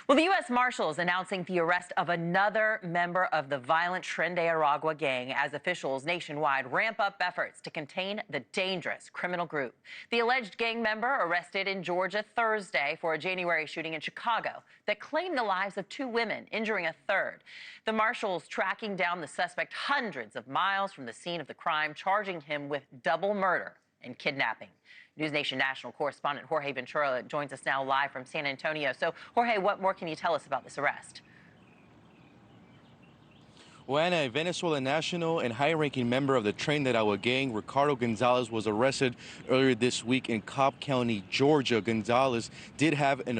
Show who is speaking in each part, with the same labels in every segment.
Speaker 1: Well, the U.S. Marshals announcing the arrest of another member of the violent Tren de Aragua gang as officials nationwide ramp up efforts to contain the dangerous criminal group. The alleged gang member arrested in Georgia Thursday for a January shooting in Chicago that claimed the lives of two women, injuring a third. The Marshals tracking down the suspect hundreds of miles from the scene of the crime, charging him with double murder and kidnapping. NewsNation national correspondent Jorge Ventura joins us now live from San Antonio. So, Jorge, what more can you tell us about this arrest?
Speaker 2: When a Venezuelan national and high-ranking member of the Tren de Aragua gang, Ricardo Gonzalez, was arrested earlier this week in Cobb County, Georgia. Gonzalez did have an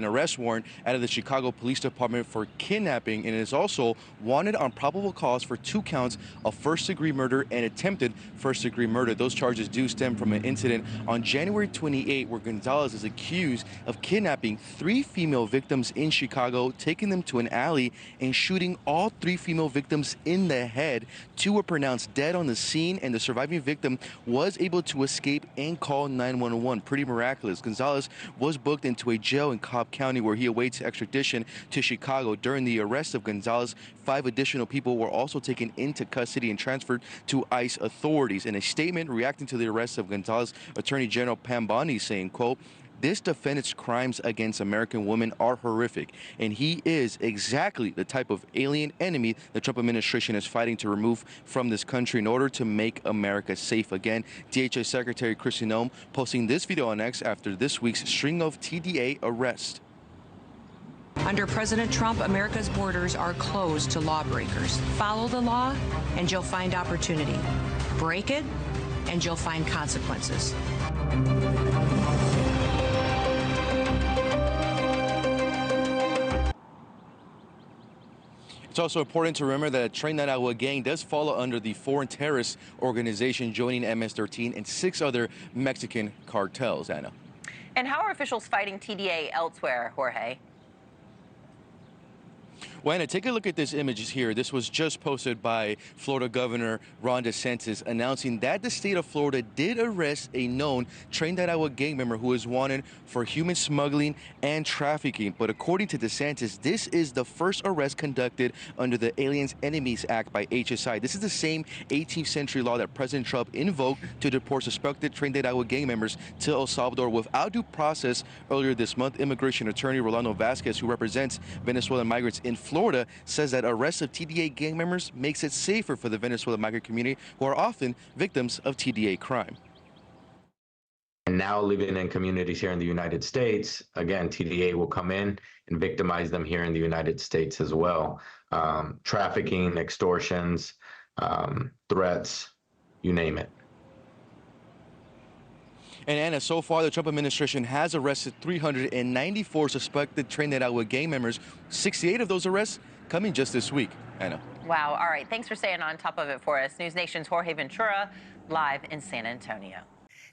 Speaker 2: arrest warrant out of the Chicago Police Department for kidnapping and is also wanted on probable cause for 2 counts of first-degree murder and attempted first-degree murder. Those charges do stem from an incident on January 28 where Gonzalez is accused of kidnapping 3 female victims in Chicago, taking them to an alley and shooting all 3 female victims in the head. 2 were pronounced dead on the scene, and the surviving victim was able to escape and call 911. Pretty miraculous. Gonzalez was booked into a jail in Cobb County where he awaits extradition to Chicago. During the arrest of Gonzalez, 5 additional people were also taken into custody and transferred to ICE authorities. In a statement reacting to the arrest of Gonzalez, Attorney General Pam Bondi saying, quote, "This defendant's crimes against American women are horrific, and he is exactly the type of alien enemy the Trump administration is fighting to remove from this country in order to make America safe again." DHS Secretary Kristi Noem posting this video on X after this week's string of TDA arrests.
Speaker 3: Under President Trump, America's borders are closed to lawbreakers. Follow the law, and you'll find opportunity. Break it, and you'll find consequences.
Speaker 2: It's also important to remember that Tren de Aragua gang does fall under the foreign terrorist organization joining MS-13 and 6 other Mexican cartels, Anna.
Speaker 1: And how are officials fighting TDA elsewhere, Jorge?
Speaker 2: Well, Anna, take a look at this image here. This was just posted by Florida Governor Ron DeSantis announcing that the state of Florida did arrest a known Tren de Aragua gang member who is wanted for human smuggling and trafficking. But according to DeSantis, this is the first arrest conducted under the Aliens Enemies Act by HSI. This is the same 18th century law that President Trump invoked to deport suspected Tren de Aragua gang members to El Salvador without due process earlier this month. Immigration attorney Rolando Vasquez, who represents Venezuelan migrants in Florida, says that arrest of TDA gang members makes it safer for the Venezuelan migrant community, who are often victims of TDA crime.
Speaker 4: And now living in communities here in the United States, again, TDA will come in and victimize them here in the United States as well. Trafficking, extortions, threats, you name it.
Speaker 2: And Anna, so far the Trump administration has arrested 394 suspected Tren de Aragua gang members. 68 of those arrests coming just this week, Anna.
Speaker 1: Wow. All right. Thanks for staying on top of it for us. News Nation's Jorge Ventura, live in San Antonio.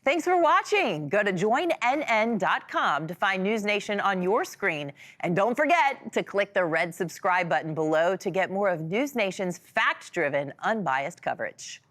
Speaker 1: Thanks for watching. Go to joinnn.com to find News Nation on your screen. And don't forget to click the red subscribe button below to get more of News Nation's fact-driven, unbiased coverage.